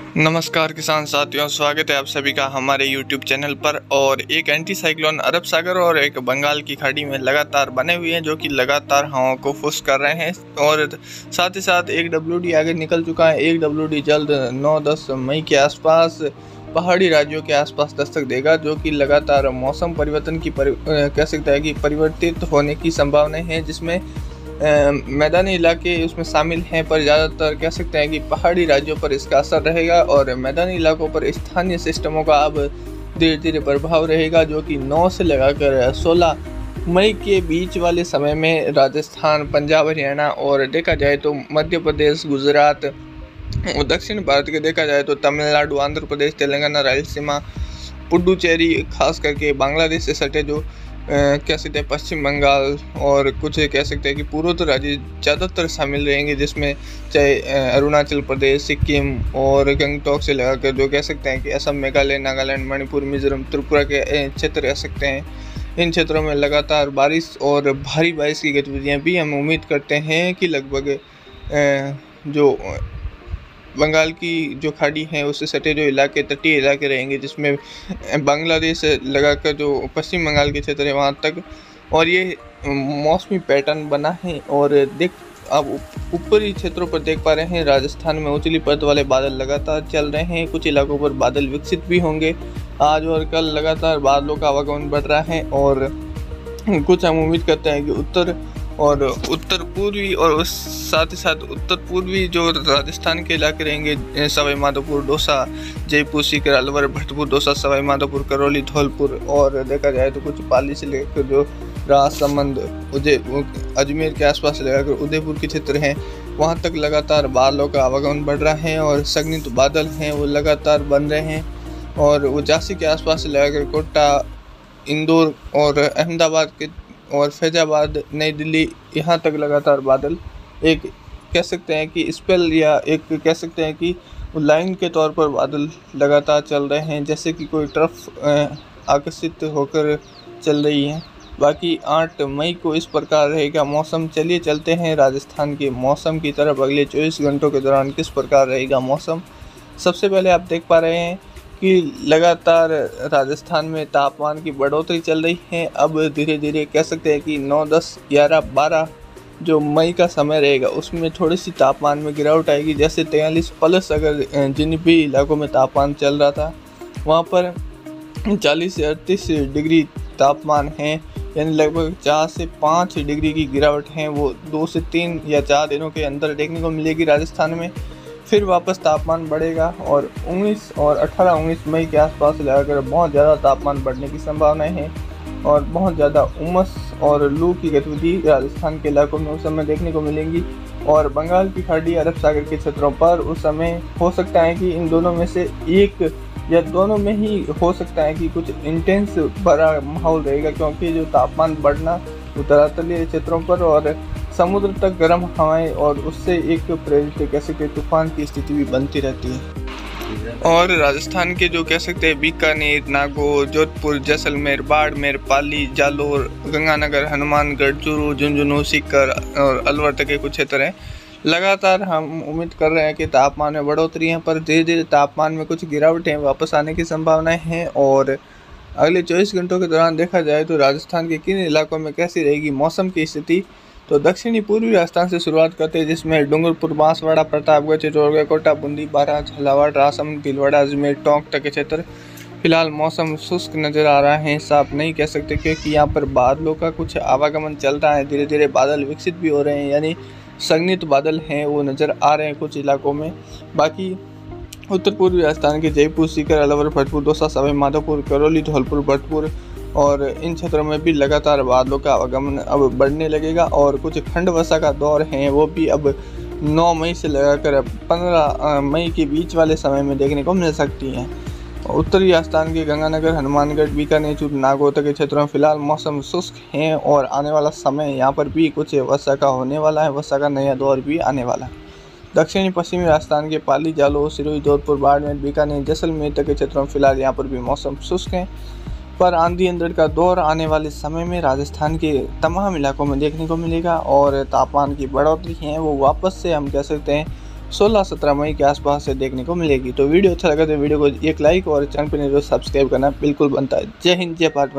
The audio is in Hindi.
नमस्कार किसान साथियों, स्वागत है आप सभी का हमारे YouTube चैनल पर। और एक एंटी साइक्लोन अरब सागर और एक बंगाल की खाड़ी में लगातार बने हुए हैं, जो कि लगातार हवाओं को खुश कर रहे हैं। और साथ ही साथ एक WD आगे निकल चुका है। एक WD जल्द 9-10 मई के आसपास पहाड़ी राज्यों के आसपास दस्तक देगा, जो कि लगातार मौसम परिवर्तन की कह सकता है कि परिवर्तित होने की संभावना है, जिसमें मैदानी इलाके उसमें शामिल हैं, पर ज़्यादातर कह सकते हैं कि पहाड़ी राज्यों पर इसका असर रहेगा। और मैदानी इलाकों पर स्थानीय सिस्टमों का अब धीरे धीरे प्रभाव रहेगा, जो कि 9 से लगाकर 16 मई के बीच वाले समय में राजस्थान, पंजाब, हरियाणा और देखा जाए तो मध्य प्रदेश, गुजरात और दक्षिण भारत के देखा जाए तो तमिलनाडु, आंध्र प्रदेश, तेलंगाना, रायलसीमा, पुडुचेरी, खास करके बांग्लादेश से सटे जो कह सकते हैं पश्चिम बंगाल और कुछ कह सकते हैं कि पूर्वोत्तर राज्य ज़्यादातर शामिल रहेंगे, जिसमें चाहे अरुणाचल प्रदेश, सिक्किम और गंगटोक से लगाकर जो कह सकते हैं कि असम, मेघालय, नागालैंड, मणिपुर, मिजोरम, त्रिपुरा के क्षेत्र रह सकते हैं। इन क्षेत्रों में लगातार बारिश और भारी बारिश की गतिविधियाँ भी हम उम्मीद करते हैं कि लगभग जो बंगाल की जो खाड़ी है उससे सटे जो इलाके, तटीय इलाके रहेंगे, जिसमें बांग्लादेश लगाकर जो पश्चिम बंगाल के क्षेत्र है वहाँ तक। और ये मौसमी पैटर्न बना है। और आप ऊपरी क्षेत्रों पर देख पा रहे हैं, राजस्थान में उंचली परत वाले बादल लगातार चल रहे हैं। कुछ इलाकों पर बादल विकसित भी होंगे। आज और कल लगातार बादलों का आवागमन बढ़ रहा है और कुछ हम उम्मीद करते हैं कि उत्तर पूर्वी और साथ ही साथ उत्तर पूर्वी जो राजस्थान के इलाके रहेंगे, सवाई माधोपुर, दौसा, जयपुर, सीकर, अलवर, भरतपुर, दौसा, सवाई माधोपुर, करौली, धौलपुर और देखा जाए तो कुछ पाली से लेकर जो राजसमंद, अजमेर के आसपास लगाकर उदयपुर के क्षेत्र हैं, वहाँ तक लगातार बादलों का आवागमन बढ़ रहा है और संघनित बादल हैं वो लगातार बन रहे हैं। और वो झांसी के आसपास से लगाकर कोटा, इंदौर और अहमदाबाद के और फैजाबाद, नई दिल्ली, यहाँ तक लगातार बादल एक कह सकते हैं कि स्पेल या एक कह सकते हैं कि लाइन के तौर पर बादल लगातार चल रहे हैं, जैसे कि कोई तरफ आकर्षित होकर चल रही है। बाकी 8 मई को इस प्रकार रहेगा मौसम। चलिए चलते हैं राजस्थान के मौसम की तरफ। अगले 24 घंटों के दौरान किस प्रकार रहेगा मौसम। सबसे पहले आप देख पा रहे हैं कि लगातार राजस्थान में तापमान की बढ़ोतरी चल रही है। अब धीरे धीरे कह सकते हैं कि 9, 10, 11, 12 जो मई का समय रहेगा उसमें थोड़ी सी तापमान में गिरावट आएगी। जैसे 43 प्लस अगर जिन भी इलाकों में तापमान चल रहा था वहाँ पर 40 से 38 डिग्री तापमान है, यानी लगभग 4 से 5 डिग्री की गिरावट है वो 2 से 3 या 4 दिनों के अंदर देखने को मिलेगी राजस्थान में। फिर वापस तापमान बढ़ेगा और 19 और 18-19 मई के आसपास लगाकर बहुत ज़्यादा तापमान बढ़ने की संभावनाएं हैं और बहुत ज़्यादा उमस और लू की गतिविधि राजस्थान के इलाकों में उस समय देखने को मिलेंगी। और बंगाल की खाड़ी, अरब सागर के क्षेत्रों पर उस समय हो सकता है कि इन दोनों में से एक या दोनों में ही हो सकता है कि कुछ इंटेंस भरा माहौल रहेगा, क्योंकि जो तापमान बढ़ना उत्तरातलीय क्षेत्रों पर और समुद्र तक गर्म हवाएं और उससे एक प्रेरित कह सकते तूफान की स्थिति भी बनती रहती है। और राजस्थान के जो कह सकते हैं बीकानेर, नागौर, जोधपुर, जैसलमेर, बाड़मेर, पाली, जालोर, गंगानगर, हनुमानगढ़, चूरू, झुंझुनू, सीकर और अलवर तक के कुछ क्षेत्र हैं। लगातार हम उम्मीद कर रहे हैं कि तापमान में बढ़ोतरी है, पर धीरे धीरे तापमान में कुछ गिरावटें वापस आने की संभावनाएं हैं। और अगले 24 घंटों के दौरान देखा जाए तो राजस्थान के किन इलाकों में कैसी रहेगी मौसम की स्थिति। तो दक्षिणी पूर्वी राजस्थान से शुरुआत करते हैं, जिसमें डूंगरपुर, बांसवाड़ा, प्रतापगढ़, चित्तौड़गढ़, कोटा, बूंदी, बारां, झालावाड़, राजसमंद, भीलवाड़ा, अजमेर, टोंक तक के क्षेत्र फिलहाल मौसम शुष्क नज़र आ रहा है। साफ नहीं कह सकते क्योंकि यहाँ पर बादलों का कुछ आवागमन चल रहा है। धीरे धीरे बादल विकसित भी हो रहे हैं, यानी संघनित बादल हैं वो नज़र आ रहे हैं कुछ इलाकों में। बाकी उत्तर पूर्वी राजस्थान के जयपुर, सीकर, अलवर, भरतपुर, दौसा, सवाई माधोपुर, करौली, धौलपुर, भरतपुर और इन क्षेत्रों में भी लगातार बादलों का आवागमन अब बढ़ने लगेगा। और कुछ खंड वर्षा का दौर है वो भी अब 9 मई से लगाकर 15 मई के बीच वाले समय में देखने को मिल सकती है। उत्तरी राजस्थान के गंगानगर, हनुमानगढ़, बीकानेर, चूरू, नागौर तक के क्षेत्रों में फिलहाल मौसम शुष्क है और आने वाला समय यहाँ पर भी कुछ वर्षा का होने वाला है। वर्षा का नया दौर भी आने वाला है। दक्षिणी पश्चिमी राजस्थान के पाली, जालोर, सिरोही, जोधपुर, बाड़मेर, बीकानेर, जैसलमेर तक के क्षेत्रों में फिलहाल यहाँ पर भी मौसम शुष्क है, पर आंधी अंधड़ का दौर आने वाले समय में राजस्थान के तमाम इलाकों में देखने को मिलेगा और तापमान की बढ़ोतरी है वो वापस से हम कह सकते हैं 16-17 मई के आसपास से देखने को मिलेगी। तो वीडियो अच्छा लगा तो वीडियो को एक लाइक और चैनल पर नहीं तो सब्सक्राइब करना बिल्कुल बनता है। जय हिंद, जय भारत।